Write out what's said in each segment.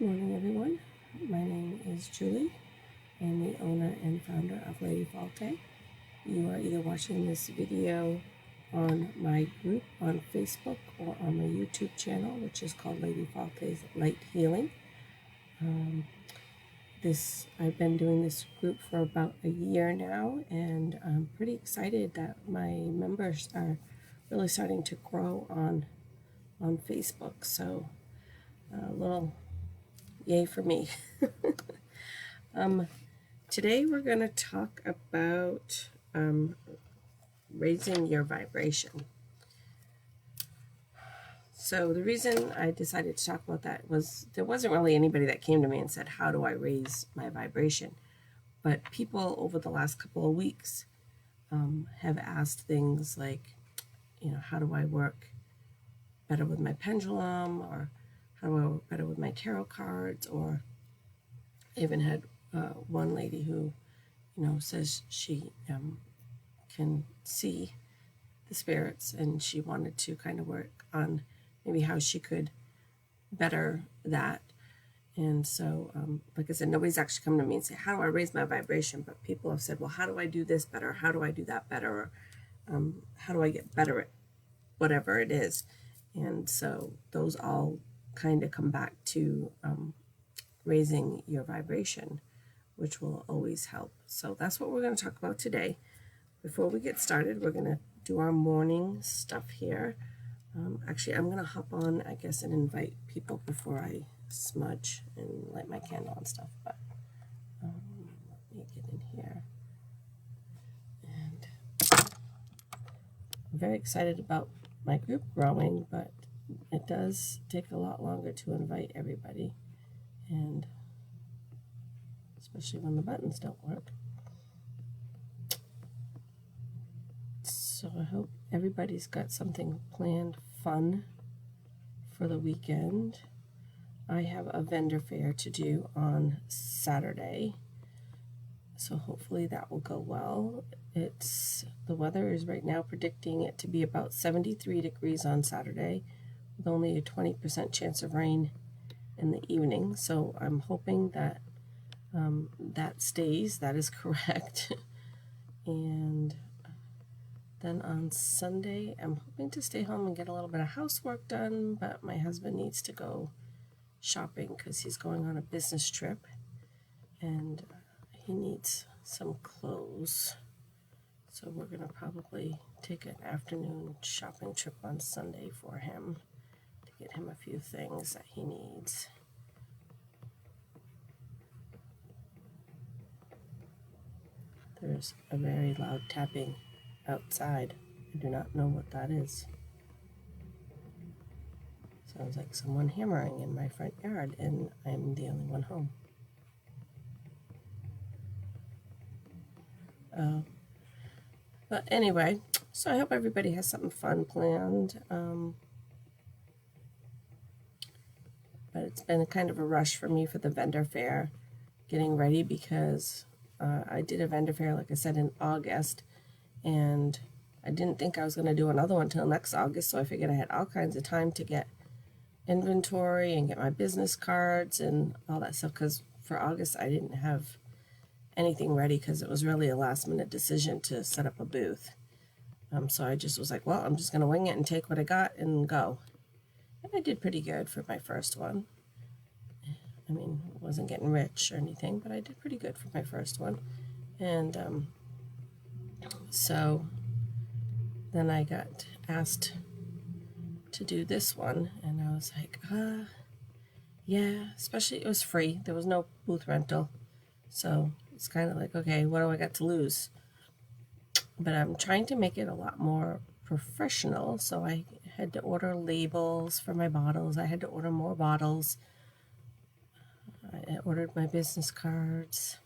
Good morning, everyone. My name is Julie. I am the owner and founder of Lady Failte. You are either watching this video on my group on Facebook or on my YouTube channel, which is called Lady Faulte's Light Healing. I've been doing this group for about a year now, and I'm pretty excited that my members are really starting to grow on Facebook. So a little yay for me. Today we're going to talk about raising your vibration. So the reason I decided to talk about that was there wasn't really anybody that came to me and said, how do I raise my vibration? But people over the last couple of weeks have asked things like, how do I work better with my pendulum, or how do I work better with my tarot cards? Or I even had one lady who, says she can see the spirits, and she wanted to kind of work on maybe how she could better that. And so, like I said, nobody's actually come to me and say, how do I raise my vibration? But people have said, well, how do I do this better? How do I do that better? Or how do I get better at whatever it is? And so those all kind of come back to raising your vibration, which will always help. So that's what we're going to talk about today. Before we get started, we're going to do our morning stuff here. Actually, I'm going to hop on, I guess, and invite people before I smudge and light my candle and stuff. But let me get in here. And I'm very excited about my group growing, but it does take a lot longer to invite everybody, and especially when the buttons don't work. So I hope everybody's got something planned fun for the weekend. I have a vendor fair to do on Saturday, so hopefully that will go well. The weather is right now predicting it to be about 73 degrees on Saturday, with only a 20% chance of rain in the evening. So I'm hoping that that stays. That is correct. And then on Sunday, I'm hoping to stay home and get a little bit of housework done, but my husband needs to go shopping because he's going on a business trip, and he needs some clothes. So we're going to probably take an afternoon shopping trip on Sunday for him to get him a few things that he needs. There's a very loud tapping outside. I do not know what that is. Sounds like someone hammering in my front yard, and I'm the only one home. But anyway, so I hope everybody has something fun planned. But it's been kind of a rush for me for the vendor fair, getting ready, because I did a vendor fair, like I said, in August, and I didn't think I was going to do another one until next August, so I figured I had all kinds of time to get inventory and get my business cards and all that stuff, because for August I didn't have anything ready, because it was really a last-minute decision to set up a booth. So I just was like, well, I'm just going to wing it and take what I got and go. And I did pretty good for my first one. I mean, I wasn't getting rich or anything, but I did pretty good for my first one. And so then I got asked to do this one, and I was like, yeah, especially it was free. There was no booth rental. So it's kind of like, okay, what do I got to lose? But I'm trying to make it a lot more professional, so I had to order labels for my bottles. I had to order more bottles. I ordered my business cards,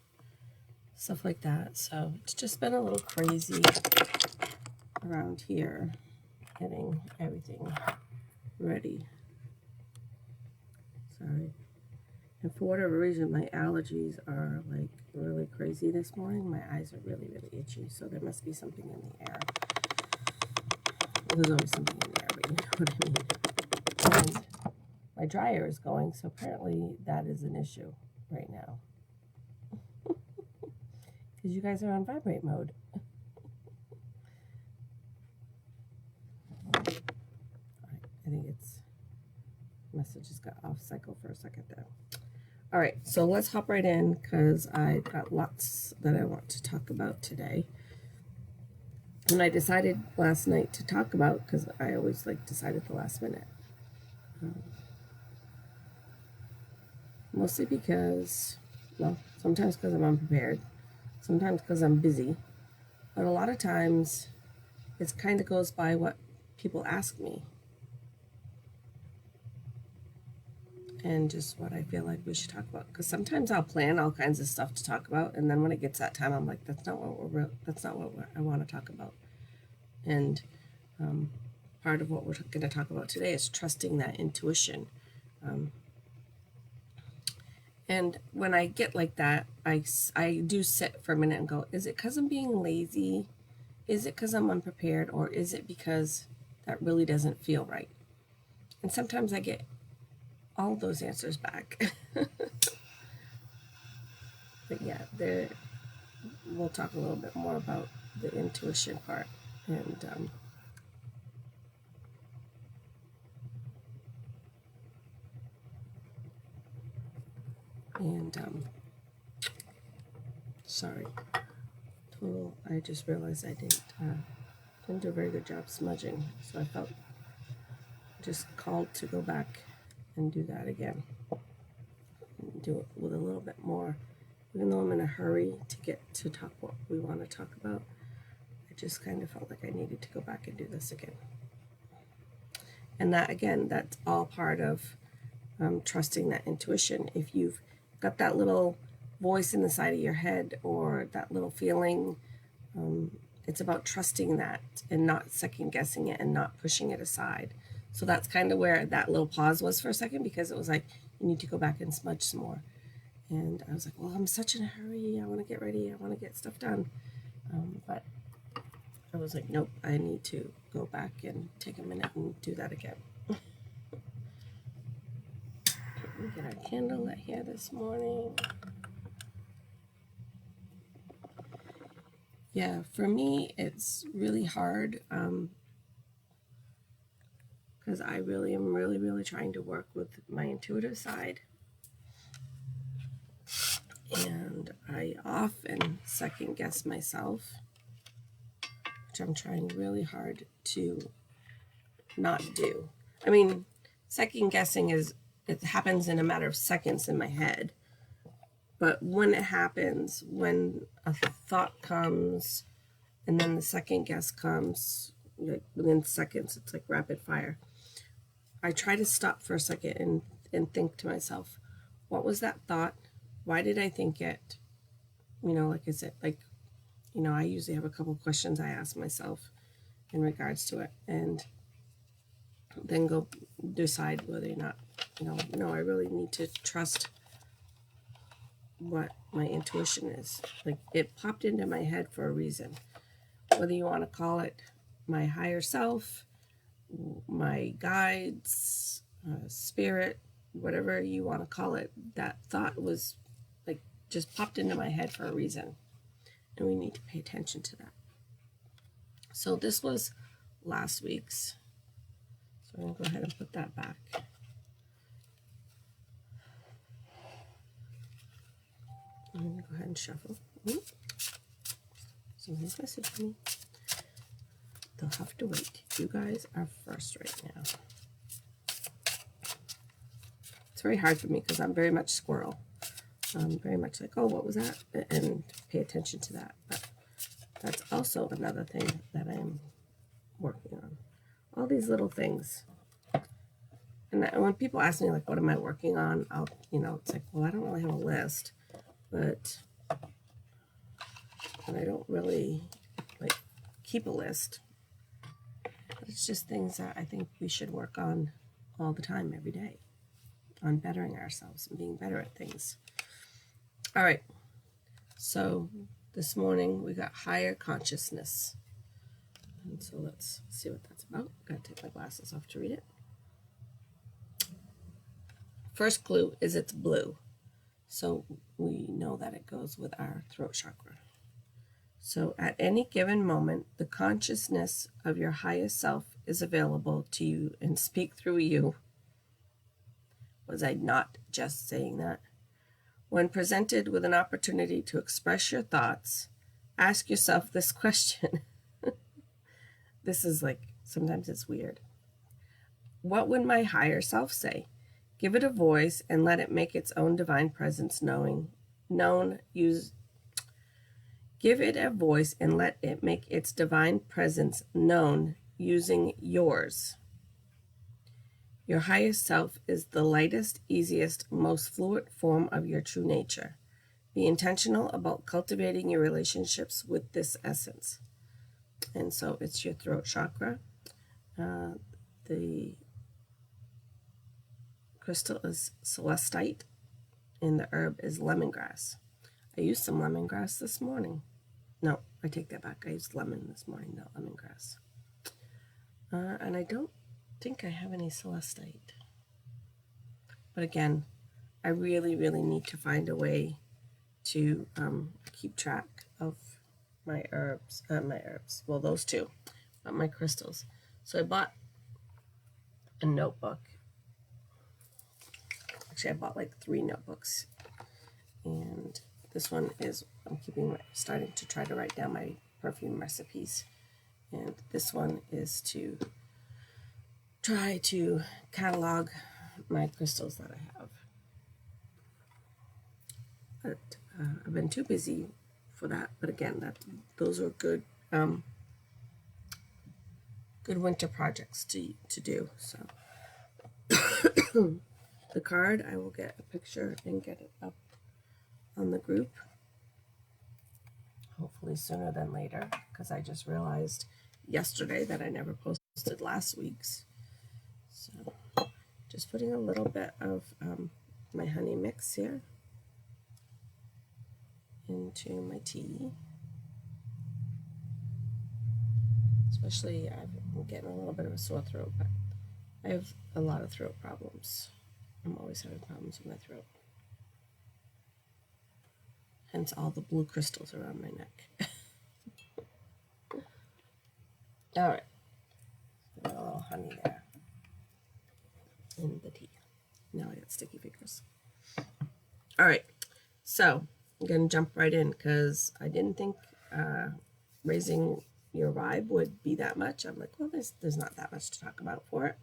stuff like that. So it's just been a little crazy around here, getting everything ready. Sorry. And for whatever reason, my allergies are like really crazy this morning. My eyes are really, really itchy, so there must be something in the air. There's always something in the air, but you know what I mean. And my dryer is going, so apparently that is an issue right now. Because you guys are on vibrate mode. Alright, I think it's messages got off cycle for a second there. Alright, so let's hop right in because I've got lots that I want to talk about today. And I decided last night to talk about, because I always decide at the last minute. Mostly because, well, sometimes because I'm unprepared, sometimes because I'm busy, but a lot of times it kind of goes by what people ask me and just what I feel like we should talk about. Because sometimes I'll plan all kinds of stuff to talk about, and then when it gets that time, I'm like, that's not what I want to talk about. And part of what we're going to talk about today is trusting that intuition. And when I get like that, I do sit for a minute and go, is it because I'm being lazy? Is it because I'm unprepared? Or is it because that really doesn't feel right? And sometimes I get all those answers back. But yeah, we'll talk a little bit more about the intuition part. Sorry, I just realized I didn't do a very good job smudging, so I felt just called to go back and do that again. And do it with a little bit more, even though I'm in a hurry to get to talk what we want to talk about. I just kind of felt like I needed to go back and do this again. And that, again, that's all part of trusting that intuition. If you've got that little voice in the side of your head or that little feeling, it's about trusting that and not second guessing it and not pushing it aside. So that's kind of where that little pause was for a second, because it was like, you need to go back and smudge some more. And I was like, well, I'm such in a hurry. I want to get ready. I want to get stuff done. But I was like, nope, I need to go back and take a minute and do that again. Let me get our candle lit here this morning. Yeah, for me, it's really hard because I really am really trying to work with my intuitive side. And I often second guess myself, which I'm trying really hard to not do. I mean, second guessing it happens in a matter of seconds in my head. But when it happens, when a thought comes and then the second guess comes, like within seconds, it's like rapid fire. I try to stop for a second and think to myself, what was that thought? Why did I think it? Like I said, I usually have a couple of questions I ask myself in regards to it, and then go decide whether or not, no, I really need to trust what my intuition is. Like, it popped into my head for a reason. Whether you want to call it my higher self, my guides, spirit, whatever you want to call it, that thought was just popped into my head for a reason. And we need to pay attention to that. So this was last week's. So I'm going to go ahead and put that back. I'm going to go ahead and shuffle. Somebody's messaged me. They'll have to wait. You guys are first right now. It's very hard for me because I'm very much squirrel. I'm very much like, oh, what was that? And pay attention to that. But that's also another thing that I'm working on. All these little things. And when people ask me, like, what am I working on? It's like, well, I don't really have a list. And I don't really, keep a list. But it's just things that I think we should work on all the time, every day. On bettering ourselves and being better at things. All right, so this morning we got higher consciousness. And so let's see what that's about. Gotta take my glasses off to read it. First clue is it's blue. So we know that it goes with our throat chakra. So at any given moment, the consciousness of your highest self is available to you and speak through you. Was I not just saying that? When presented with an opportunity to express your thoughts, ask yourself this question. This is like, sometimes it's weird. What would my higher self say? Give it a voice and let it make its own divine presence Give it a voice and let it make its divine presence known using yours. Your highest self is the lightest, easiest, most fluid form of your true nature. Be intentional about cultivating your relationships with this essence. And so it's your throat chakra. The crystal is celestite, and the herb is lemongrass. I used some lemongrass this morning. No, I take that back. I used lemon this morning, not lemongrass. And I don't think I have any celestite. But again, I really, really need to find a way to keep track of my herbs, well, those two, but my crystals. So I bought a notebook. Actually, I bought like 3 notebooks, and this one is, I'm starting to try to write down my perfume recipes, and this one is to try to catalog my crystals that I have. But I've been too busy for that. But again, those are good good winter projects to do. So the card, I will get a picture and get it up on the group, hopefully sooner than later, because I just realized yesterday that I never posted last week's. So just putting a little bit of my honey mix here into my tea. Especially, I'm getting a little bit of a sore throat, but I have a lot of throat problems. I'm always having problems with my throat. Hence all the blue crystals around my neck. All right. A little honey there in the tea. Now I got sticky fingers. All right. So I'm going to jump right in because I didn't think raising your vibe would be that much. I'm like, well, there's not that much to talk about for it.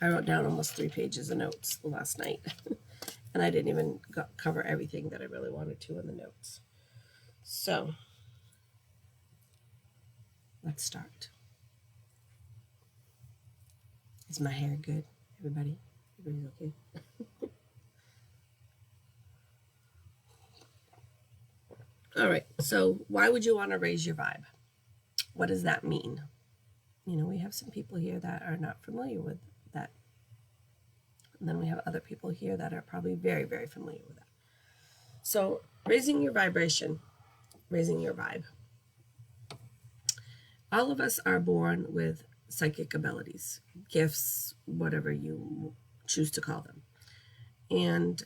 I wrote down almost 3 pages of notes last night, and I didn't even cover everything that I really wanted to in the notes. So let's start. Is my hair good, everybody? Everybody's okay? All right, so why would you want to raise your vibe? What does that mean? You know, we have some people here that are not familiar with that. And then we have other people here that are probably very, very familiar with that. So raising your vibration, raising your vibe. All of us are born with psychic abilities, gifts, whatever you choose to call them. And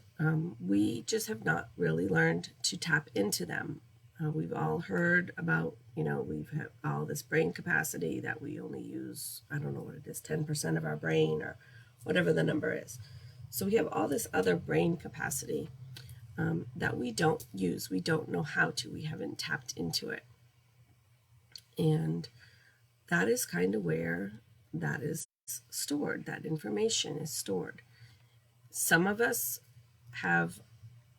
we just have not really learned to tap into them. We've all heard about, we've had all this brain capacity that we only use, I don't know what it is, 10% of our brain or whatever the number is. So we have all this other brain capacity that we don't use. We don't know how to. We haven't tapped into it. And that is kind of where that is stored. That information is stored. Some of us have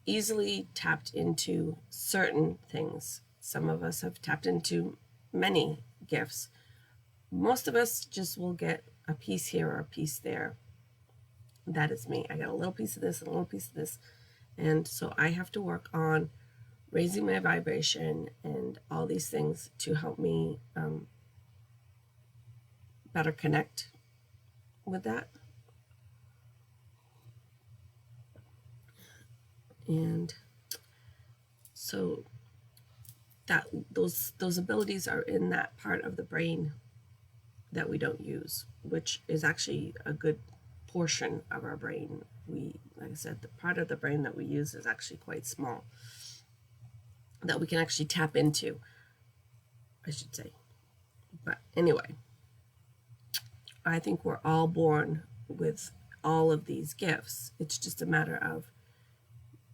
easily tapped into certain things. Some of us have tapped into many gifts. Most of us just will get a piece here or a piece there. That is me. I got a little piece of this and a little piece of this. And so I have to work on raising my vibration and all these things to help me better connect with that. And so that those abilities are in that part of the brain that we don't use, which is actually a good portion of our brain. Like I said, the part of the brain that we use is actually quite small, that we can actually tap into, I should say. But anyway, I think we're all born with all of these gifts. It's just a matter of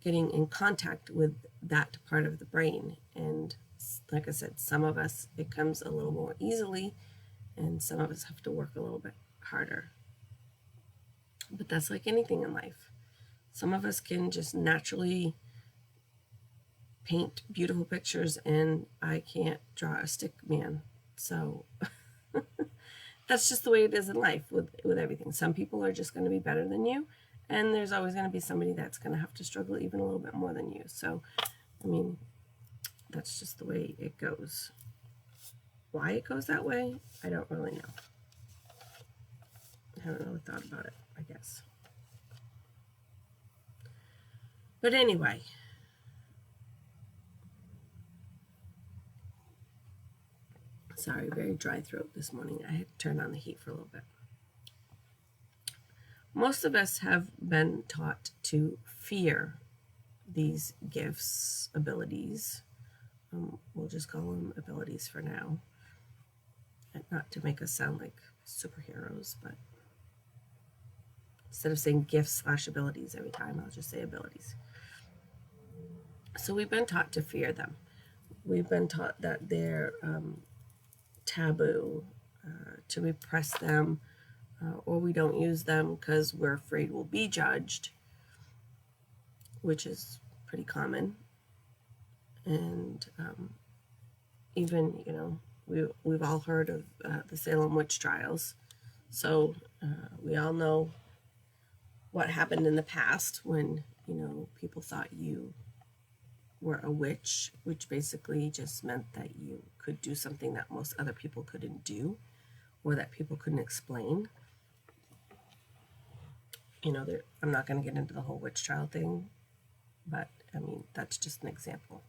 getting in contact with that part of the brain. And like I said, some of us, it comes a little more easily, and some of us have to work a little bit harder. But that's like anything in life. Some of us can just naturally paint beautiful pictures, and I can't draw a stick man. So that's just the way it is in life with everything. Some people are just going to be better than you, and there's always going to be somebody that's going to have to struggle even a little bit more than you. So, I mean, that's just the way it goes. Why it goes that way, I don't really know. I haven't really thought about it, I guess. But anyway, sorry, very dry throat this morning. I had to turn on the heat for a little bit. Most of us have been taught to fear these gifts, abilities. We'll just call them abilities for now. Not to make us sound like superheroes, but instead of saying gifts/abilities every time, I'll just say abilities. So we've been taught to fear them. We've been taught that they're taboo, to repress them, or we don't use them because we're afraid we'll be judged, which is pretty common. And even, you know, we've all heard of the Salem witch trials. So we all know what happened in the past when, you know, people thought you were a witch, which basically just meant that you could do something that most other people couldn't do, or that people couldn't explain. You know, I'm not going to get into the whole witch trial thing, but I mean, that's just an example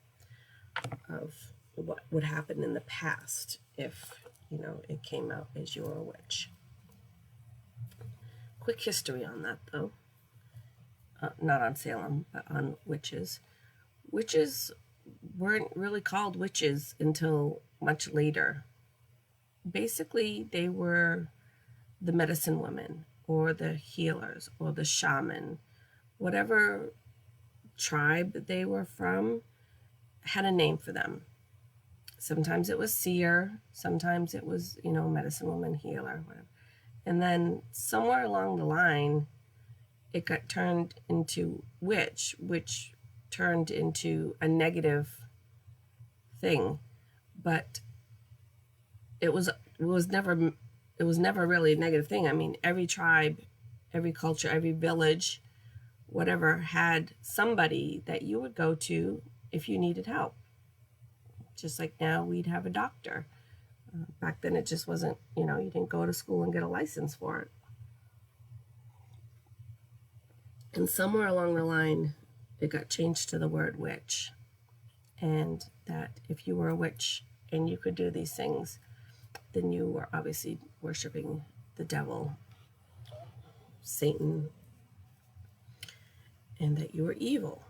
of what would happen in the past if, you know, it came out as you're a witch. Quick history on that, though. Not on Salem, but on witches. Witches weren't really called witches until much later. Basically, they were the medicine women, or the healers, or the shaman. Whatever tribe they were from had a name for them. Sometimes it was seer, sometimes it was, you know, medicine woman, healer, whatever. And then somewhere along the line, it got turned into witch, which turned into a negative thing. But it was never really a negative thing. I mean, every tribe, every culture, every village, whatever, had somebody that you would go to if you needed help. Just like now we'd have a doctor. Back then it just wasn't, you know, you didn't go to school and get a license for it. And somewhere along the line, it got changed to the word witch. And that if you were a witch and you could do these things, then you were obviously worshiping the devil, Satan, and that you were evil.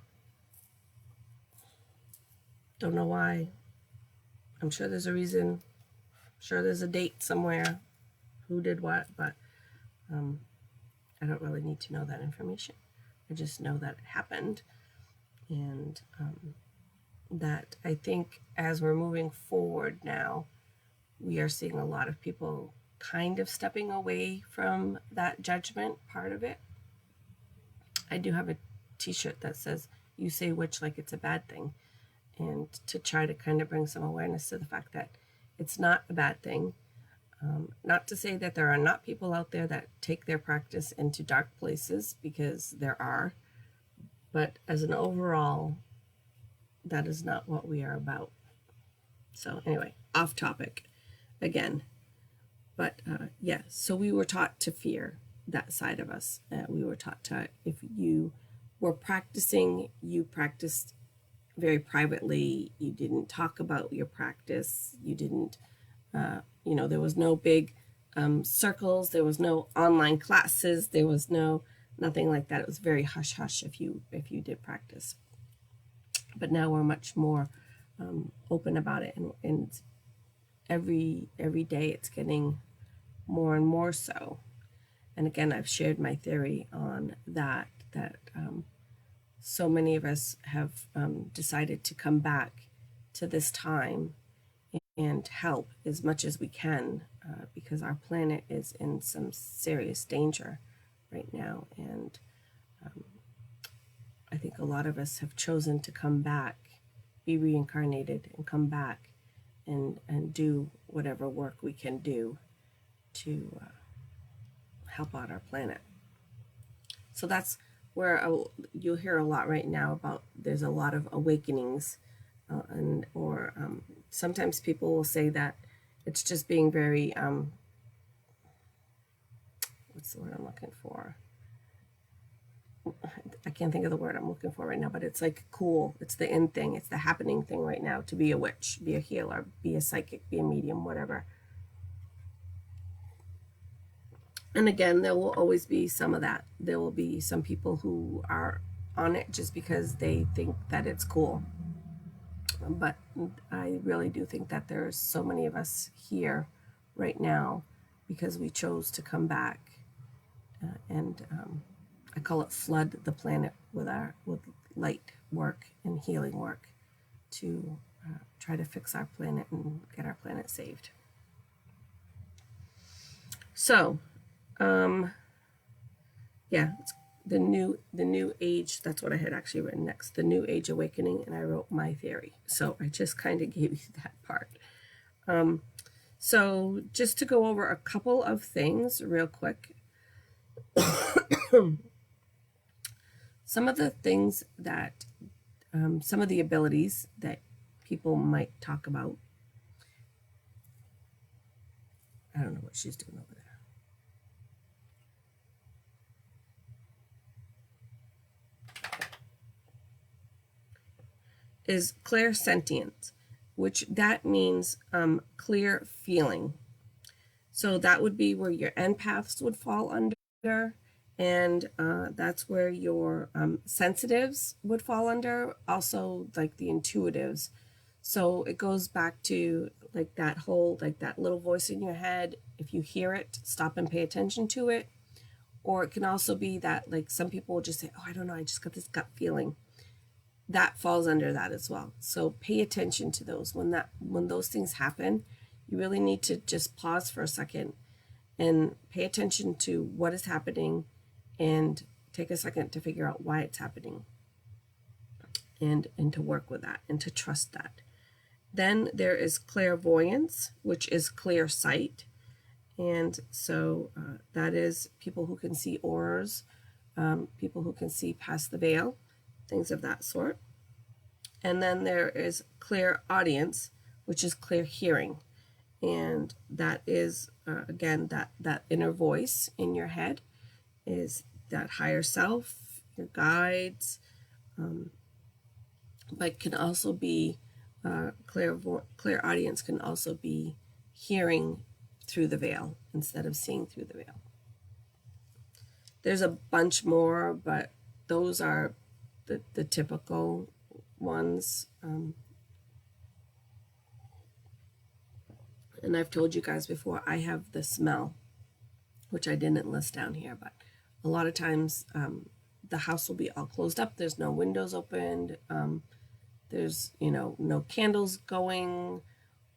Don't know why. I'm sure there's a reason. I'm sure there's a date somewhere, who did what, but I don't really need to know that information. I just know that it happened, and that I think as we're moving forward now, we are seeing a lot of people kind of stepping away from that judgment part of it. I do have a t-shirt that says, "You say witch like it's a bad thing," and to try to kind of bring some awareness to the fact that it's not a bad thing. Not to say that there are not people out there that take their practice into dark places, because there are, but as an overall, that is not what we are about. So anyway, off topic again. But yeah, so we were taught to fear that side of us. We were taught to, if you were practicing, you practiced very privately. You didn't talk about your practice. You didn't, you know, there was no big circles, there was no online classes, there was nothing like that. It was very hush hush if you did practice. But now we're much more open about it, and every day it's getting more and more so. And again, I've shared my theory on that so many of us have decided to come back to this time and help as much as we can, because our planet is in some serious danger right now. And I think a lot of us have chosen to come back, be reincarnated, and come back and do whatever work we can do to help out our planet. So that's where you'll hear a lot right now about there's a lot of awakenings, or sometimes people will say that it's just being very what's the word I'm looking for? I can't think of the word I'm looking for right now, but it's like cool. It's the in thing. It's the happening thing right now to be a witch, be a healer, be a psychic, be a medium, whatever. And again, there will always be some of that. There will be some people who are on it just because they think that it's cool. But I really do think that there's so many of us here right now because we chose to come back and I call it flood the planet with light work and healing work to try to fix our planet and get our planet saved. So, yeah, it's the new age. That's what I had actually written next. The New Age Awakening, and I wrote my theory. So I just kind of gave you that part. So just to go over a couple of things real quick. Some of the things that, some of the abilities that people might talk about. I don't know what she's doing over there. Is clairsentient, which that means clear feeling. So that would be where your empaths would fall under, and that's where your sensitives would fall under, also like the intuitives. So it goes back to like that whole, like that little voice in your head. If you hear it, stop and pay attention to it. Or it can also be that like some people will just say, oh, I don't know, I just got this gut feeling. That falls under that as well. So pay attention to those. When those things happen, you really need to just pause for a second and pay attention to what is happening and take a second to figure out why it's happening and to work with that and to trust that. Then there is clairvoyance, which is clear sight. And so that is people who can see auras, people who can see past the veil, things of that sort. And then there is clear audience, which is clear hearing. And that is, again, that inner voice in your head is that higher self, your guides, but can also be, clear audience can also be hearing through the veil instead of seeing through the veil. There's a bunch more, but those are the typical ones. And I've told you guys before, I have the smell, which I didn't list down here, but a lot of times the house will be all closed up. There's no windows opened. There's, no candles going,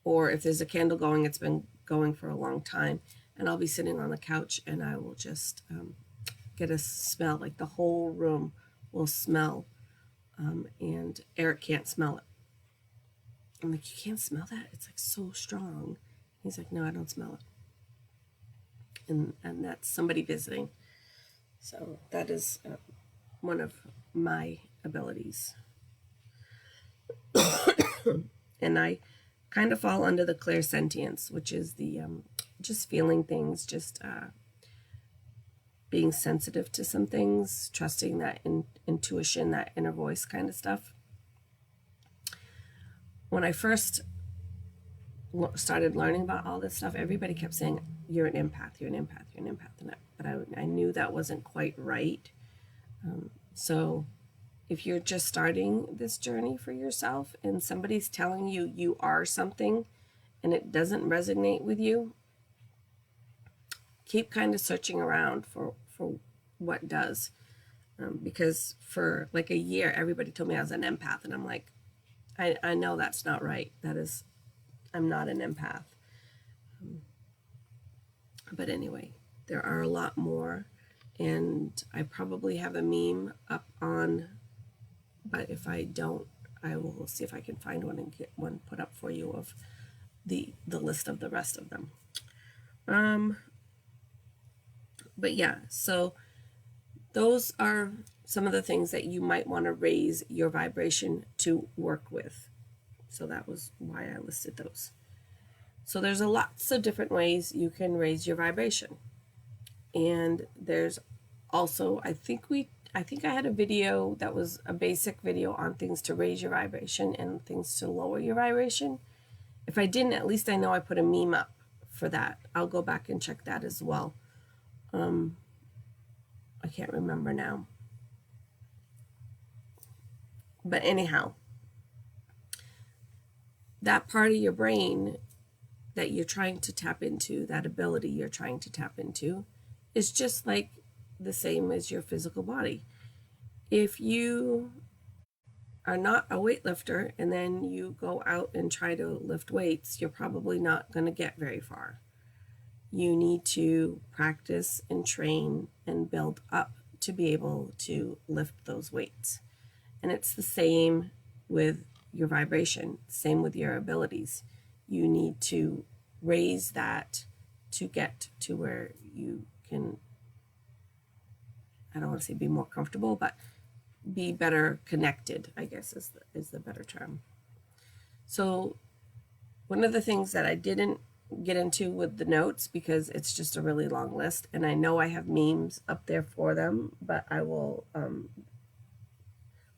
or if there's a candle going, it's been going for a long time. And I'll be sitting on the couch and I will just get a smell, like the whole room will smell. And Eric can't smell it. I'm like, you can't smell that? It's like so strong. He's like, no, I don't smell it. And that's somebody visiting. So that is one of my abilities. And I kind of fall under the clairsentience, which is the just feeling things, just being sensitive to some things, trusting that intuition, that inner voice kind of stuff. When I first started learning about all this stuff, everybody kept saying, you're an empath, you're an empath, you're an empath. But I knew that wasn't quite right. So if you're just starting this journey for yourself and somebody's telling you you are something and it doesn't resonate with you, keep kind of searching around for what does. Because for like a year, everybody told me I was an empath. And I'm like, I know that's not right. I'm not an empath. But anyway, there are a lot more. And I probably have a meme up on, but if I don't, I will see if I can find one and get one put up for you of the list of the rest of them. But yeah, so those are some of the things that you might want to raise your vibration to work with. So that was why I listed those. So there's lots of different ways you can raise your vibration. And there's also, I think I had a video that was a basic video on things to raise your vibration and things to lower your vibration. If I didn't, at least I know I put a meme up for that. I'll go back and check that as well. I can't remember now. But anyhow, that part of your brain that you're trying to tap into, that ability you're trying to tap into, is just like the same as your physical body. If you are not a weightlifter and then you go out and try to lift weights, you're probably not going to get very far. You need to practice and train and build up to be able to lift those weights. And it's the same with your vibration, same with your abilities. You need to raise that to get to where you can, I don't want to say be more comfortable, but be better connected, I guess is the better term. So one of the things that I didn't get into with the notes, because it's just a really long list, and I know I have memes up there for them, but I will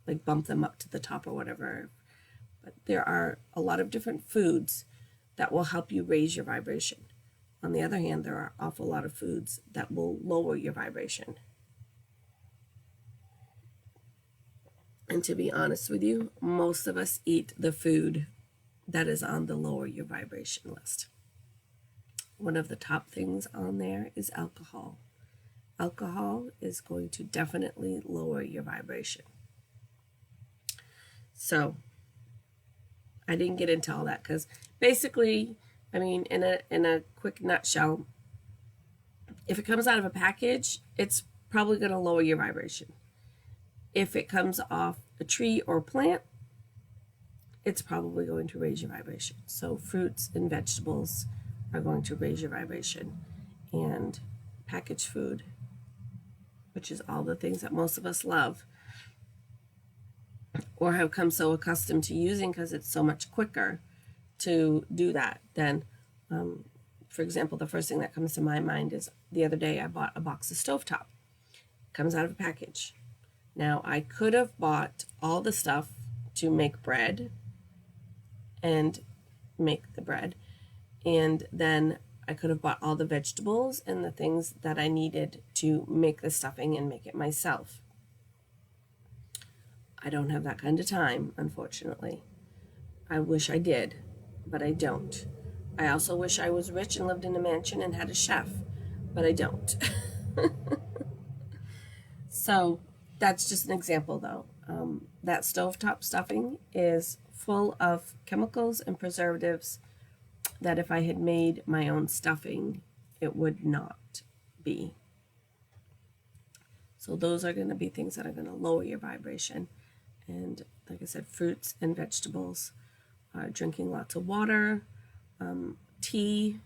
like bump them up to the top or whatever. But there are a lot of different foods that will help you raise your vibration. On the other hand, there are an awful lot of foods that will lower your vibration. And to be honest with you, most of us eat the food that is on the lower your vibration list. One of the top things on there is alcohol. Alcohol is going to definitely lower your vibration. So I didn't get into all that because basically, I mean, in a quick nutshell, if it comes out of a package, it's probably going to lower your vibration. If it comes off a tree or plant, it's probably going to raise your vibration. So fruits and vegetables are going to raise your vibration. And packaged food, which is all the things that most of us love or have come so accustomed to using because it's so much quicker to do that than, for example, the first thing that comes to my mind is the other day I bought a box of stovetop. It comes out of a package. Now, I could have bought all the stuff to make bread and make the bread, and then I could have bought all the vegetables and the things that I needed to make the stuffing and make it myself. I don't have that kind of time, unfortunately. I wish I did, but I don't. I also wish I was rich and lived in a mansion and had a chef, but I don't. So that's just an example, though. That stovetop stuffing is full of chemicals and preservatives that if I had made my own stuffing, it would not be. So those are going to be things that are going to lower your vibration. And like I said, fruits and vegetables, drinking lots of water, tea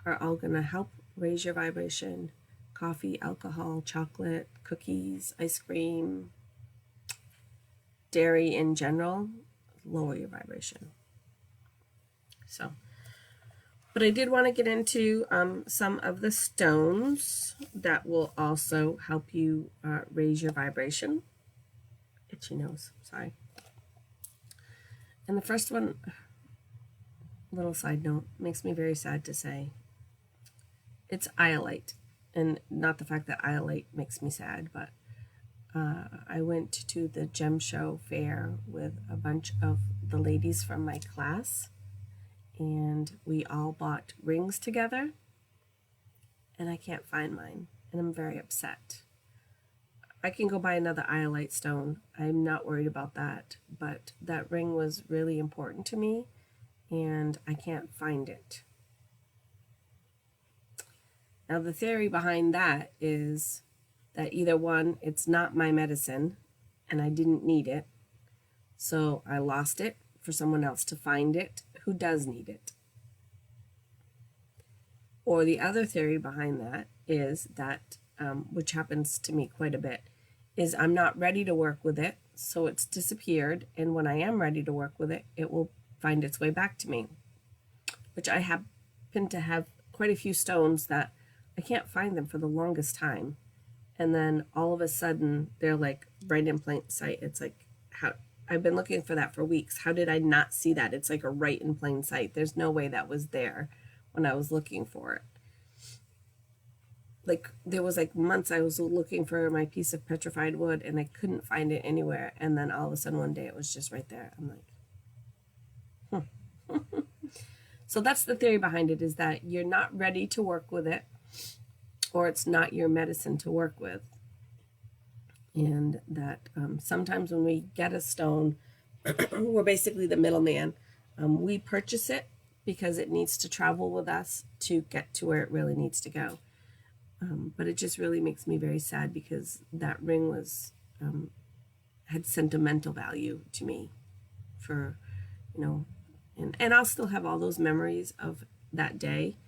are all going to help raise your vibration. Coffee, alcohol, chocolate, cookies, ice cream, dairy in general, lower your vibration. So, but I did want to get into some of the stones that will also help you raise your vibration. Itchy nose, sorry. And the first one, little side note, makes me very sad to say. It's iolite, and not the fact that iolite makes me sad, but I went to the gem show fair with a bunch of the ladies from my class, and we all bought rings together, and I can't find mine, and I'm very upset. I can go buy another iolite stone. I'm not worried about that, but that ring was really important to me, and I can't find it. Now, the theory behind that is that either one, it's not my medicine, and I didn't need it, so I lost it for someone else to find it who does need it. Or the other theory behind that is that, which happens to me quite a bit, is I'm not ready to work with it, so it's disappeared, and when I am ready to work with it, it will find its way back to me. Which I happen to have quite a few stones that I can't find them for the longest time. And then all of a sudden, they're like right in plain sight. It's like, how I've been looking for that for weeks. How did I not see that? It's like a right in plain sight. There's no way that was there when I was looking for it. Like, there was like months I was looking for my piece of petrified wood and I couldn't find it anywhere. And then all of a sudden one day it was just right there. I'm like, So that's the theory behind it, is that you're not ready to work with it, or it's not your medicine to work with. And that sometimes when we get a stone, we're basically the middleman. We purchase it because it needs to travel with us to get to where it really needs to go. But it just really makes me very sad because that ring was had sentimental value to me for, and I'll still have all those memories of that day,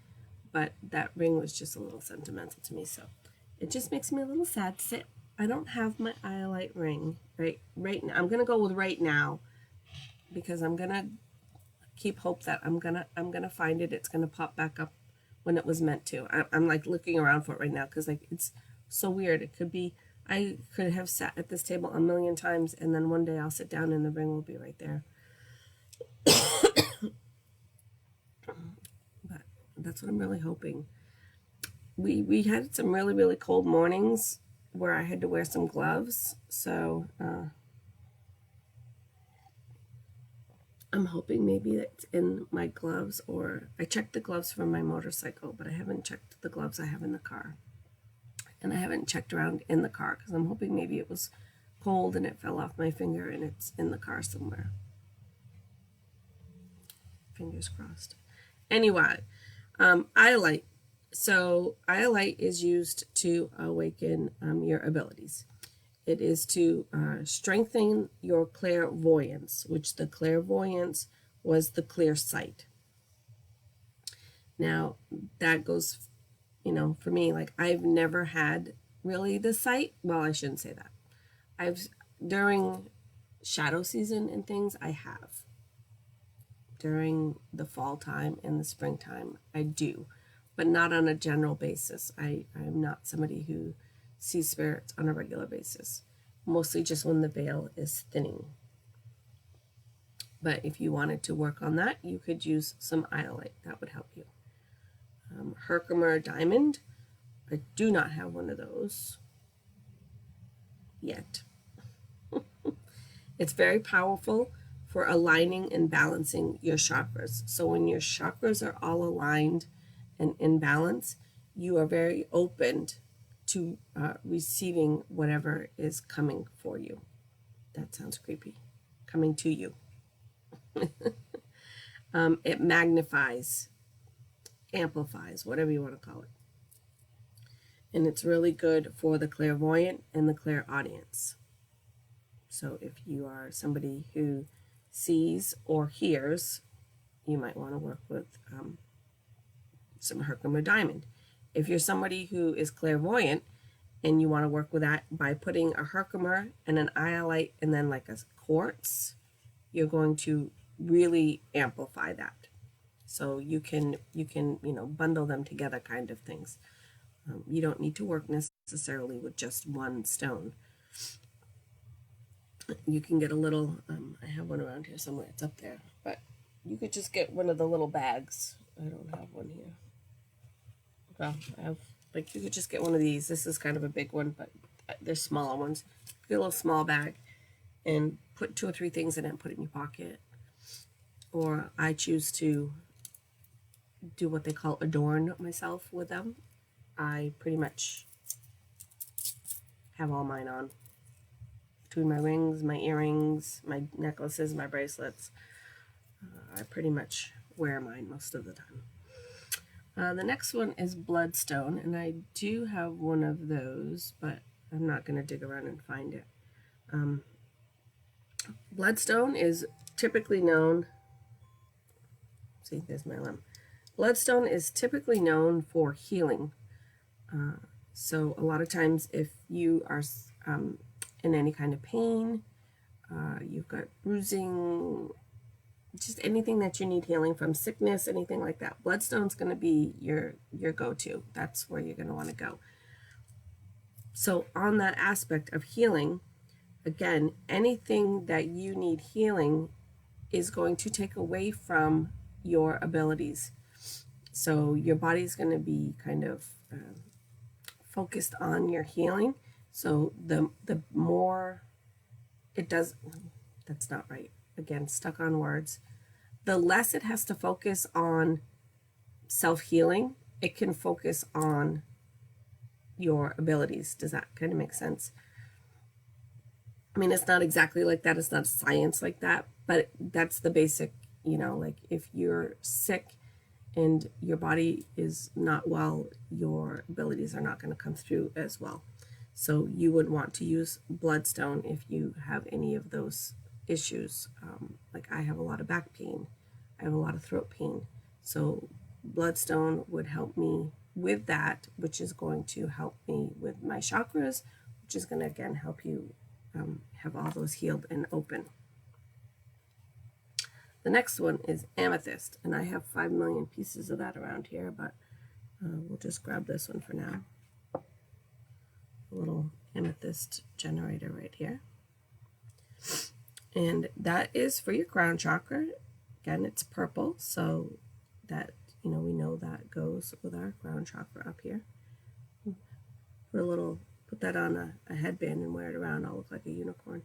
but that ring was just a little sentimental to me. So it just makes me a little sad to say I don't have my iolite ring right now. I'm gonna go with right now because I'm gonna keep hope that I'm gonna find it. It's gonna pop back up when it was meant to. I'm like looking around for it right now because like it's so weird. It could be I could have sat at this table a million times and then one day I'll sit down and the ring will be right there. But that's what I'm really hoping. We had some really, really cold mornings where I had to wear some gloves, so I'm hoping maybe it's in my gloves, or I checked the gloves from my motorcycle, but I haven't checked the gloves I have in the car. And I haven't checked around in the car because I'm hoping maybe it was cold and it fell off my finger and it's in the car somewhere. Fingers crossed. Anyway, iolite. So iolite is used to awaken your abilities. It is to strengthen your clairvoyance, which the clairvoyance was the clear sight. Now, that goes, for me, like I've never had really the sight. Well, I shouldn't say that. During shadow season and things, I have. During the fall time and the springtime, I do, but not on a general basis. I'm not somebody who sees spirits on a regular basis, mostly just when the veil is thinning. But if you wanted to work on that, you could use some iolite. That would help you. Herkimer diamond. I do not have one of those yet. It's very powerful for aligning and balancing your chakras. So when your chakras are all aligned and in balance, you are very open to receiving whatever is coming for you. That sounds creepy. Coming to you. It magnifies, amplifies, whatever you want to call it. And it's really good for the clairvoyant and the clairaudience. So if you are somebody who sees or hears, you might want to work with some Herkimer diamond. If you're somebody who is clairvoyant and you want to work with that by putting a Herkimer and an iolite and then like a quartz, you're going to really amplify that. So you can bundle them together kind of things. You don't need to work necessarily with just one stone. You can get a little, I have one around here somewhere, it's up there, but you could just get one of the little bags. I don't have one here. Well, I have, like, you could just get one of these. This is kind of a big one, but there's smaller ones. Get a little small bag and put 2 or 3 things in it and put it in your pocket. Or I choose to do what they call adorn myself with them. I pretty much have all mine on. Between my rings, my earrings, my necklaces, my bracelets. I pretty much wear mine most of the time. The next one is bloodstone, and I do have one of those, but I'm not going to dig around and find it. Bloodstone is typically known, see, there's my limb. Bloodstone is typically known for healing. So a lot of times if you are in any kind of pain, you've got bruising, just anything that you need healing from, sickness, anything like that, bloodstone's going to be your go-to. That's where you're going to want to go. So on that aspect of healing, again, anything that you need healing is going to take away from your abilities. So your body's going to be kind of focused on your healing. So the more it does, that's not right. Again, stuck on words. The less it has to focus on self-healing, it can focus on your abilities. Does that kind of make sense? I mean, it's not exactly like that. It's not science like that, but that's the basic, like if you're sick and your body is not well, your abilities are not going to come through as well. So you would want to use bloodstone if you have any of those issues. Like I have a lot of back pain. I have a lot of throat pain. So bloodstone would help me with that, which is going to help me with my chakras, which is going to, again, help you have all those healed and open. The next one is amethyst, and I have 5 million pieces of that around here, but we'll just grab this one for now. A little amethyst generator right here. And that is for your crown chakra. Again, it's purple, so that, we know that goes with our crown chakra up here. Put that on a headband and wear it around. I'll look like a unicorn.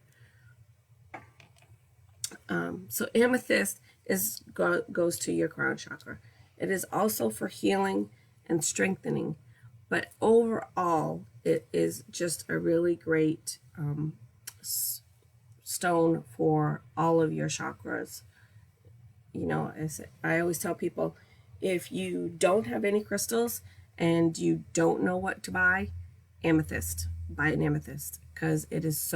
So amethyst goes to your crown chakra. It is also for healing and strengthening, but overall, it is just a really great stone for all of your chakras. I always tell people, if you don't have any crystals and you don't know what to buy, amethyst. Buy an amethyst, because it is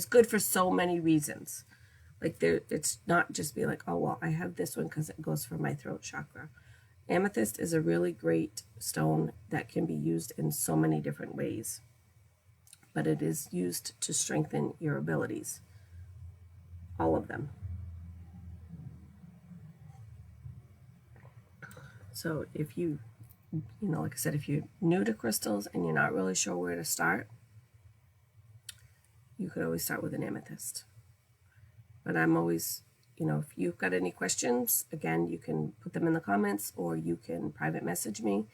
good for so many reasons. Like it's not just be like, oh, well, I have this one because it goes for my throat chakra. Amethyst is a really great stone that can be used in so many different ways, but it is used to strengthen your abilities. All of them. So if you, like I said, if you're new to crystals and you're not really sure where to start, you could always start with an amethyst. But I'm always, if you've got any questions, again, you can put them in the comments or you can private message me.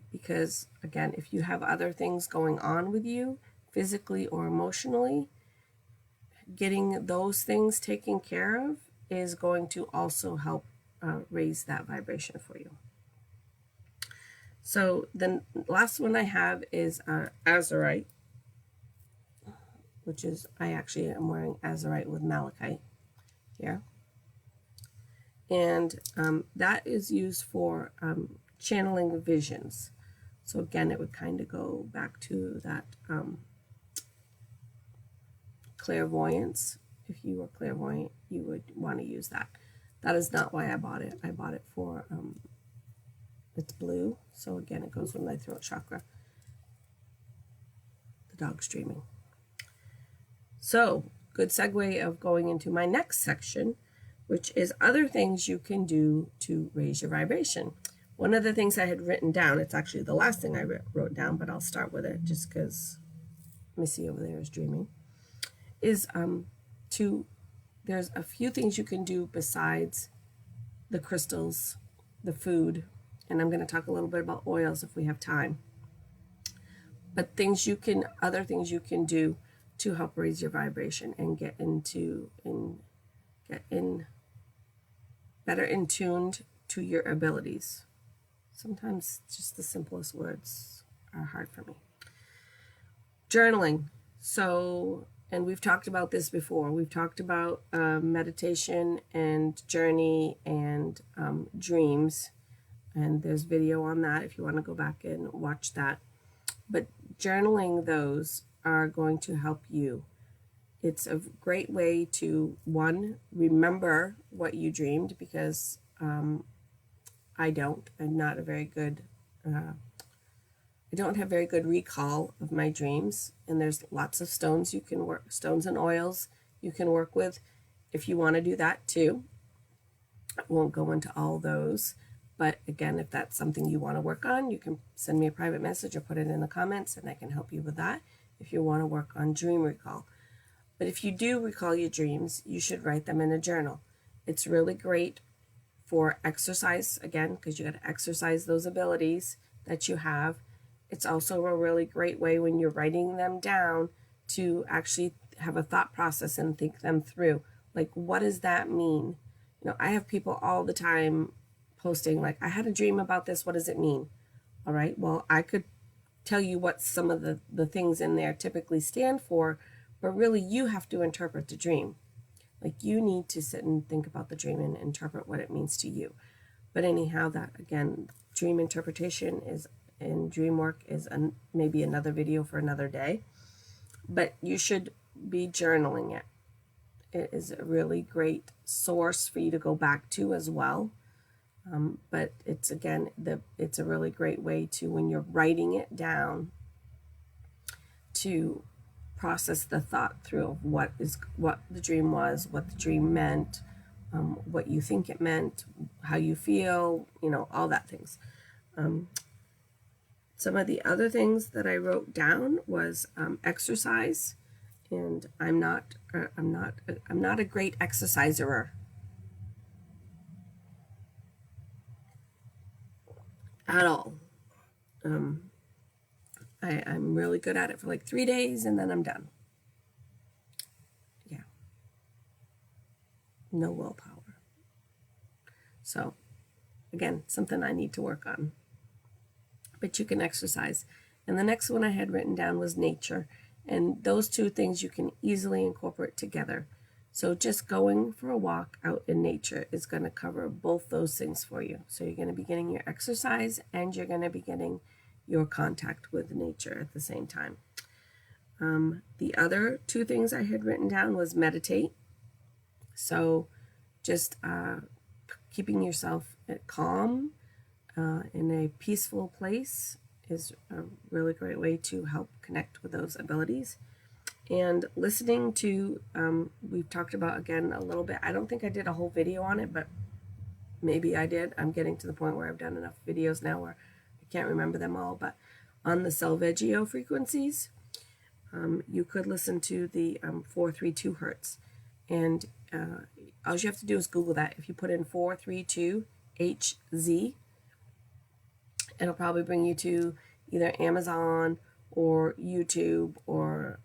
Because, again, if you have other things going on with you, physically or emotionally, getting those things taken care of is going to also help raise that vibration for you. So the last one I have is azurite, which is, I actually am wearing azurite with malachite here. And that is used for channeling visions. So again, it would kind of go back to that clairvoyance. If you were clairvoyant, you would want to use that. That is not why I bought it. I bought it for, it's blue. So again, it goes with my throat chakra. The dog's dreaming. So, good segue of going into my next section, which is other things you can do to raise your vibration. One of the things I had written down, it's actually the last thing I wrote down, but I'll start with it just because Missy over there is dreaming, is to there's a few things you can do besides the crystals, the food, and I'm going to talk a little bit about oils if we have time. But other things you can do to help raise your vibration and get better in tuned to your abilities. Sometimes just the simplest words are hard for me. Journaling. So, and we've talked about this before. We've talked about meditation and journey and dreams. And there's video on that if you want to go back and watch that. But journaling those are going to help you. It's a great way to, one, remember what you dreamed, because I don't. I'm not a very good, I don't have very good recall of my dreams. And there's lots of stones stones and oils you can work with if you want to do that too. I won't go into all those. But again, if that's something you want to work on, you can send me a private message or put it in the comments and I can help you with that if you want to work on dream recall. But if you do recall your dreams, you should write them in a journal. It's really great for exercise, again, because you got to exercise those abilities that you have. It's also a really great way when you're writing them down to actually have a thought process and think them through. Like, what does that mean? I have people all the time posting like, I had a dream about this. What does it mean? All right. Well, I could tell you what some of the things in there typically stand for, but really you have to interpret the dream. Like, you need to sit and think about the dream and interpret what it means to you. But anyhow, that again, dream interpretation and dream work is maybe another video for another day. But you should be journaling it. It is a really great source for you to go back to as well. But it's it's a really great way to, when you're writing it down, to process the thought through of what the dream was, what the dream meant, what you think it meant, how you feel, all that things. Some of the other things that I wrote down was exercise, and I'm not a great exerciser. At all. I'm really good at it for like 3 days and then I'm done. Yeah. No willpower. So, again, something I need to work on. But you can exercise. And the next one I had written down was nature. And those two things you can easily incorporate together. So just going for a walk out in nature is going to cover both those things for you. So you're going to be getting your exercise and you're going to be getting your contact with nature at the same time. The other two things I had written down was meditate. So just keeping yourself calm in a peaceful place is a really great way to help connect with those abilities. And listening to, we've talked about again a little bit. I don't think I did a whole video on it, but maybe I did. I'm getting to the point where I've done enough videos now where I can't remember them all. But on the Solfeggio frequencies, you could listen to the 432 hertz. And all you have to do is Google that. If you put in 432 HZ, it'll probably bring you to either Amazon or YouTube, or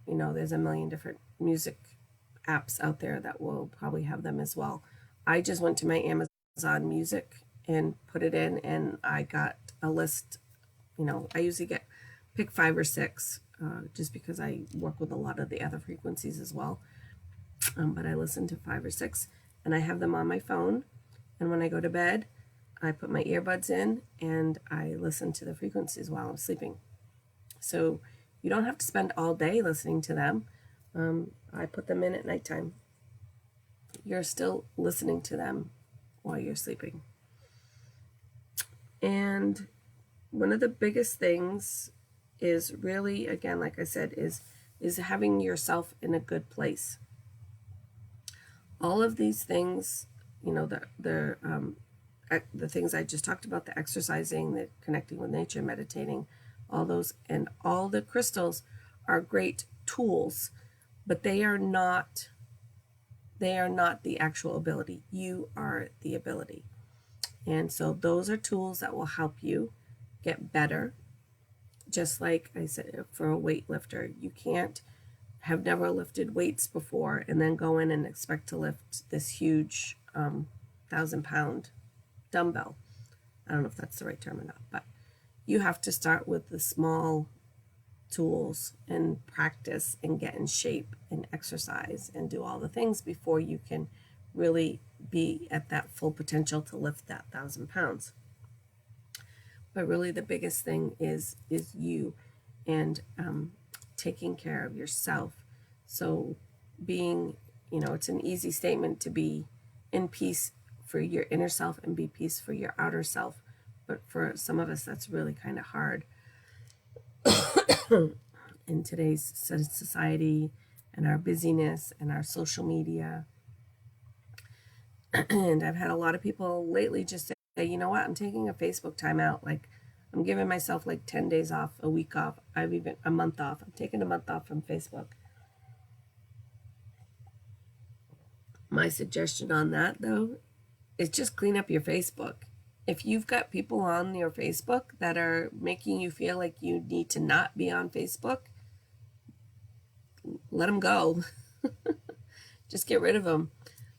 there's a million different music apps out there that will probably have them as well. I just went to my Amazon Music and put it in, and I got a list. I usually pick 5 or 6, just because I work with a lot of the other frequencies as well. But I listen to 5 or 6, and I have them on my phone. And when I go to bed, I put my earbuds in and I listen to the frequencies while I'm sleeping. So you don't have to spend all day listening to them. I put them in at nighttime. You're still listening to them while you're sleeping. And one of the biggest things is really, again, like I said, is having yourself in a good place. All of these things, the things I just talked about, the exercising, the connecting with nature, meditating, all those, and all the crystals are great tools, but they are not They are not the actual ability. You are the ability. And so those are tools that will help you get better. Just like I said, for a weightlifter, you can't have never lifted weights before and then go in and expect to lift this huge 1,000-pound dumbbell. I don't know if that's the right term or not, but you have to start with the small tools and practice and get in shape and exercise and do all the things before you can really be at that full potential to lift that 1,000 pounds. But really the biggest thing is you and taking care of yourself. So being, it's an easy statement to be in peace for your inner self and be peace for your outer self. But for some of us, that's really kind of hard in today's society and our busyness and our social media. And I've had a lot of people lately just say, you know what, I'm taking a Facebook timeout. Like, I'm giving myself like 10 days off, a week off. I've even a month off. I'm taking a month off from Facebook. My suggestion on that, though, is just clean up your Facebook. If you've got people on your Facebook that are making you feel like you need to not be on Facebook, let them go. Just get rid of them.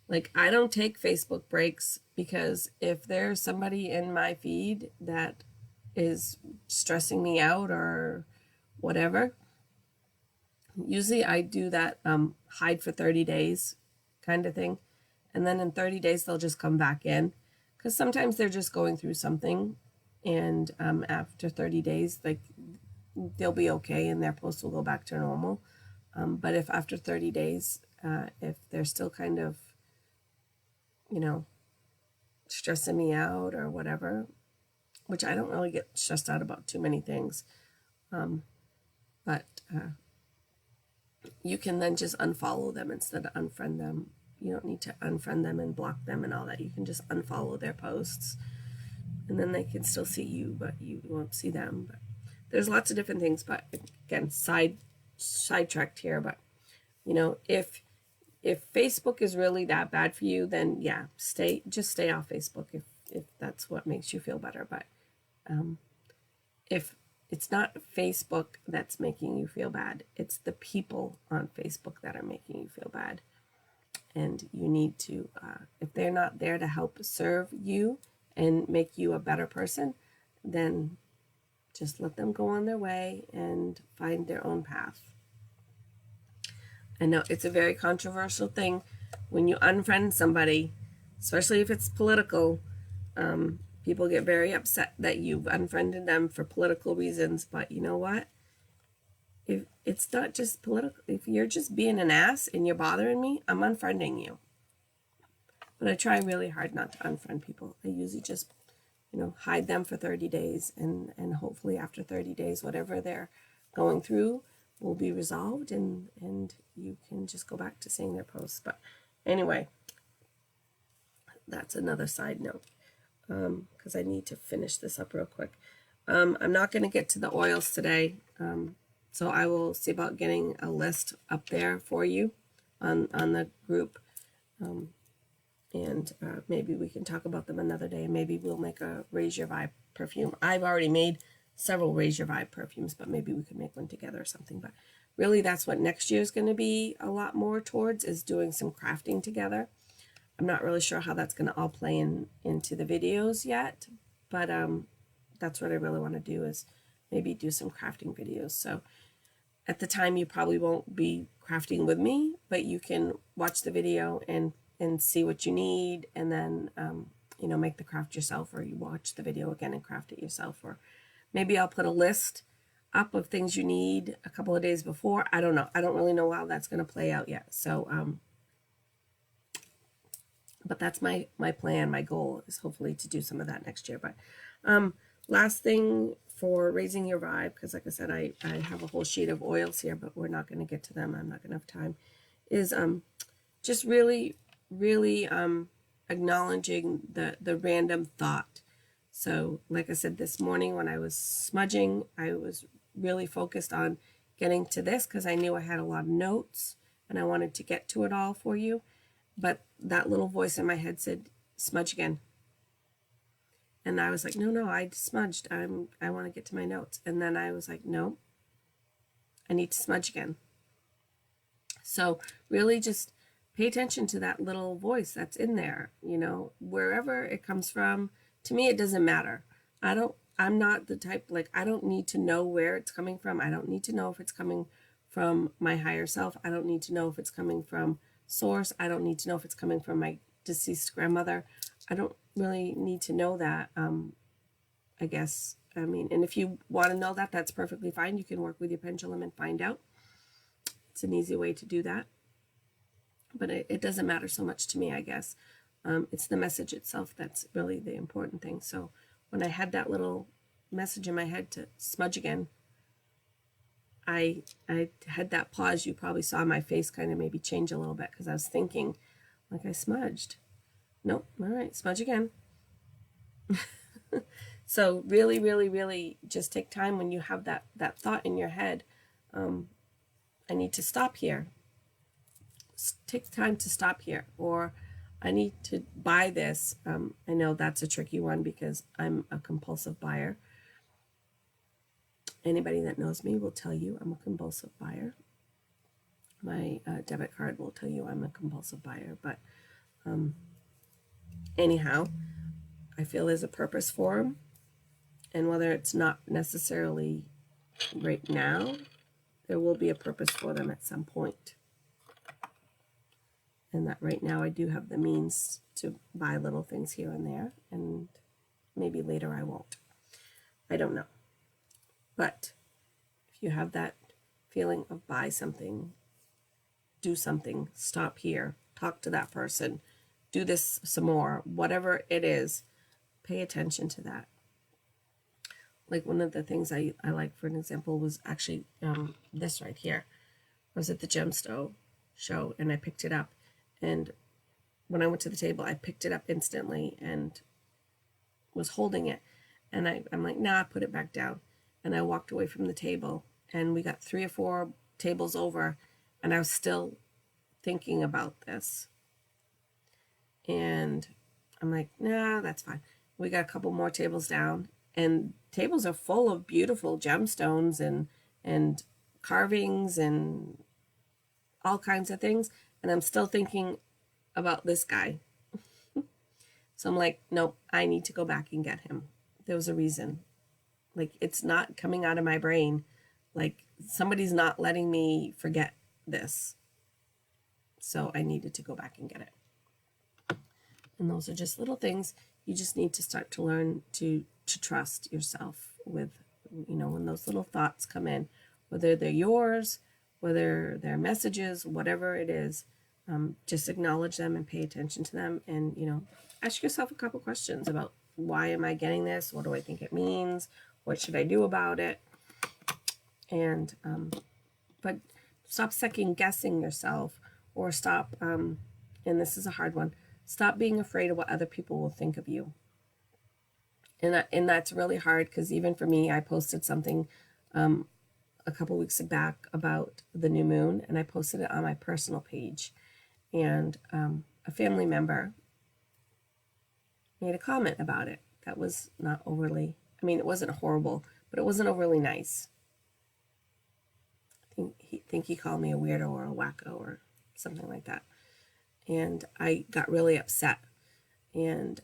Like, I don't take Facebook breaks because if there's somebody in my feed that is stressing me out or whatever, usually I do that hide for 30 days kind of thing. And then in 30 days, they'll just come back in. Because sometimes they're just going through something. And after 30 days, like, they'll be okay and their posts will go back to normal. But if after 30 days, if they're still kind of, stressing me out or whatever, which I don't really get stressed out about too many things. But you can then just unfollow them instead of unfriend them. You don't need to unfriend them and block them and all that. You can just unfollow their posts. And then they can still see you, but you won't see them. But there's lots of different things. But again, sidetracked here. But, if Facebook is really that bad for you, then yeah, just stay off Facebook if that's what makes you feel better. But if it's not Facebook that's making you feel bad, it's the people on Facebook that are making you feel bad. And you need to, if they're not there to help serve you and make you a better person, then just let them go on their way and find their own path. I know it's a very controversial thing when you unfriend somebody, especially if it's political. People get very upset that you've unfriended them for political reasons. But you know what? If it's not just political, if you're just being an ass and you're bothering me, I'm unfriending you. But I try really hard not to unfriend people. I usually just, hide them for 30 days. And hopefully after 30 days, whatever they're going through will be resolved and you can just go back to seeing their posts. But anyway, that's another side note because I need to finish this up real quick. I'm not going to get to the oils today. So I will see about getting a list up there for you on the group. And maybe we can talk about them another day. Maybe we'll make a Raise Your Vibe perfume. I've already made several Raise Your Vibe perfumes, but maybe we could make one together or something. But really, that's what next year is going to be a lot more towards, is doing some crafting together. I'm not really sure how that's going to all play into the videos yet, but that's what I really want to do, is maybe do some crafting videos. So at the time, you probably won't be crafting with me, but you can watch the video and see what you need, and then, make the craft yourself, or you watch the video again and craft it yourself. Or maybe I'll put a list up of things you need a couple of days before. I don't know. I don't really know how that's going to play out yet. So, but that's my plan. My goal is hopefully to do some of that next year. But last thing for raising your vibe, because like I said, I have a whole sheet of oils here, but we're not going to get to them. I'm not going to have time. Is just really acknowledging the random thought. So like I said, this morning when I was smudging, I was really focused on getting to this because I knew I had a lot of notes and I wanted to get to it all for you. But that little voice in my head said, smudge again. And I was like, no, I smudged. I want to get to my notes. And then I was like, no, I need to smudge again. So really just pay attention to that little voice that's in there, you know, wherever it comes from. To me, it doesn't matter. I'm not the type, like, I don't need to know where it's coming from. I don't need to know if it's coming from my higher self. I don't need to know if it's coming from source. I don't need to know if it's coming from my deceased grandmother. I don't really need to know that, I guess. I mean, and if you want to know that, that's perfectly fine. You can work with your pendulum and find out. It's an easy way to do that. But it doesn't matter so much to me, I guess. It's the message itself that's really the important thing. So when I had that little message in my head to smudge again, I had that pause. You probably saw my face kind of maybe change a little bit because I was thinking, like, I smudged. Nope. All right, smudge again. So really, really, really just take time when you have that thought in your head. I need to stop here. Take time to stop here. Or I need to buy this. I know that's a tricky one because I'm a compulsive buyer. Anybody that knows me will tell you I'm a compulsive buyer. My debit card will tell you I'm a compulsive buyer. But anyhow, I feel there's a purpose for them. And whether it's not necessarily right now, there will be a purpose for them at some point. And that right now I do have the means to buy little things here and there. And maybe later I won't. I don't know. But if you have that feeling of buy something, do something, stop here, talk to that person, do this some more, whatever it is, pay attention to that. Like one of the things I like, for an example, was actually this right here. I was at the gemstone show and I picked it up. And when I went to the table, I picked it up instantly and was holding it. And I'm like, nah, put it back down. And I walked away from the table and we got 3 or 4 tables over and I was still thinking about this. And I'm like, nah, that's fine. We got a couple more tables down and tables are full of beautiful gemstones and carvings and all kinds of things. And I'm still thinking about this guy. So I'm like, nope, I need to go back and get him. There was a reason. Like, it's not coming out of my brain. Like, somebody's not letting me forget this. So I needed to go back and get it. And those are just little things. You just need to start to learn to trust yourself with, you know, when those little thoughts come in, whether they're yours, whether they're messages, whatever it is, just acknowledge them and pay attention to them. And, you know, ask yourself a couple questions about, why am I getting this? What do I think it means? What should I do about it? And, but stop second guessing yourself, or stop, and this is a hard one, stop being afraid of what other people will think of you. And that's really hard, because even for me, I posted something a couple weeks back about the new moon, and I posted it on my personal page. And a family member made a comment about it that was not overly, I mean, it wasn't horrible, but it wasn't overly nice. I think he called me a weirdo or a wacko or something like that. And I got really upset. And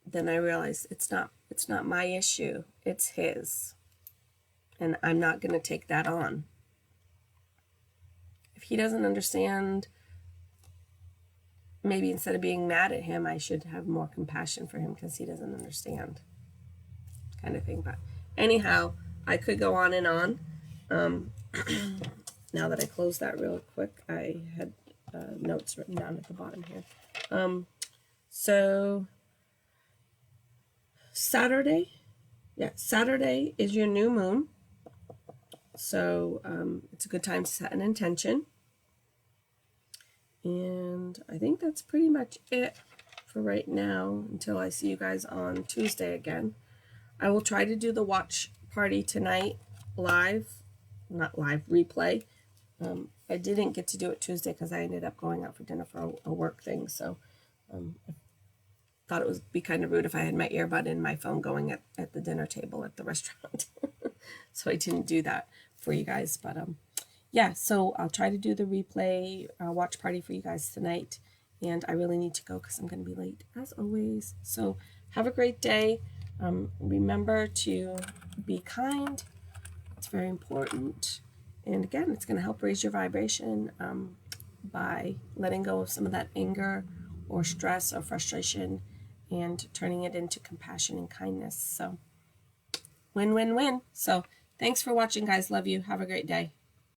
then I realized it's not my issue, it's his. And I'm not going to take that on. If he doesn't understand, maybe instead of being mad at him, I should have more compassion for him because he doesn't understand, kind of thing. But anyhow, I could go on and on. Now that I closed that real quick, I had notes written down at the bottom here. So Saturday is your new moon. So it's a good time to set an intention. And I think that's pretty much it for right now until I see you guys on Tuesday again. I will try to do the watch party tonight live, not live, replay. I didn't get to do it Tuesday because I ended up going out for dinner for a work thing. So I thought it would be kind of rude if I had my earbud in my phone going at the dinner table at the restaurant. So I didn't do that for you guys. But yeah, so I'll try to do the replay watch party for you guys tonight. And I really need to go because I'm going to be late as always. So have a great day. Remember to be kind. It's very important. And again, it's going to help raise your vibration by letting go of some of that anger or stress or frustration and turning it into compassion and kindness. So win, win, win. So thanks for watching, guys. Love you. Have a great day.